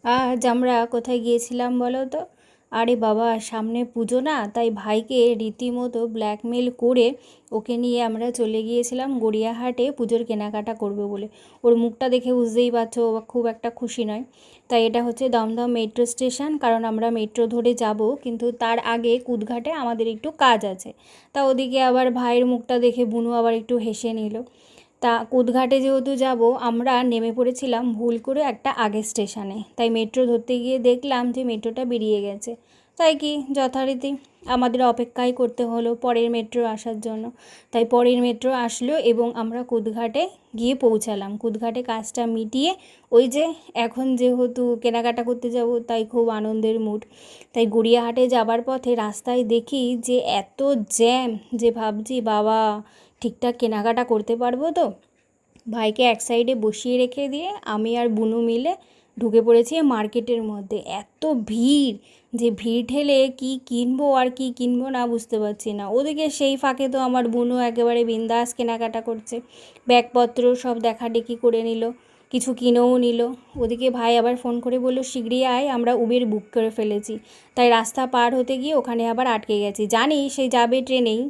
আজ আমরা কোথায় গিয়েছিলাম বলো তো? আরে বাবা, সামনে পুজো না, তাই ভাইকে রীতিমতো ব্ল্যাকমেল করে ওকে নিয়ে আমরা চলে গিয়েছিলাম গড়িয়াহাটে পুজোর কেনাকাটা করবে বলে। ওর মুখটা দেখে বুঝতেই পারছো ও খুব একটা খুশি নয়। তাই এটা হচ্ছে দমদম মেট্রো স্টেশন, কারণ আমরা মেট্রো ধরে যাব, কিন্তু তার আগে কুদঘাটে আমাদের একটু কাজ আছে। তা ওদিকে আবার ভাইয়ের মুখটা দেখে বুনু আবার একটু হেসে নিল। তা কুদঘাটে যেহেতু যাব, আমরা নেমে পড়েছিলাম ভুল করে একটা আগের স্টেশনে। তাই মেট্রো ধরতে গিয়ে দেখলাম যে মেট্রোটা বেরিয়ে গেছে। তাই কি যথারীতি আমাদের অপেক্ষাই করতে হলো পরের মেট্রো আসার জন্য। তাই পরের মেট্রো আসলো এবং আমরা কুদঘাটে গিয়ে পৌঁছালাম। কুদঘাটে কাজটা মিটিয়ে ওই যে এখন যেহেতু কেনাকাটা করতে যাব, তাই খুব আনন্দের মুড। তাই গড়িয়াহাটে যাবার পথে রাস্তায় দেখি যে এত জ্যাম, যে ভাবছি বাবা ঠিকঠাক কেনাকাটা করতে পারবো তো। ভাইকে এক সাইডে বসিয়ে রেখে দিয়ে আমি আর বুনু মিলে ঢুকে পড়েছি মার্কেটের মধ্যে। এত ভিড়, যে ভিড় ঠেলে কি কিনবো আর কি কিনবো না বুঝতে পারছি না। ওদিকে সেই ফাঁকে তো আমার বুনু একেবারে বিন্দাস কেনাকাটা করছে, ব্যাগপত্র সব দেখাদেখি করে নিল, কিছু কিনেও নিল। ওদিকে ভাই আবার ফোন করে বললো শিগগিরই আয়, আমরা উবের বুক করে ফেলেছি। তাই রাস্তা পার হতে গিয়ে ওখানে আবার আটকে গেছি, জানি সেই যাবে ট্রেনেই।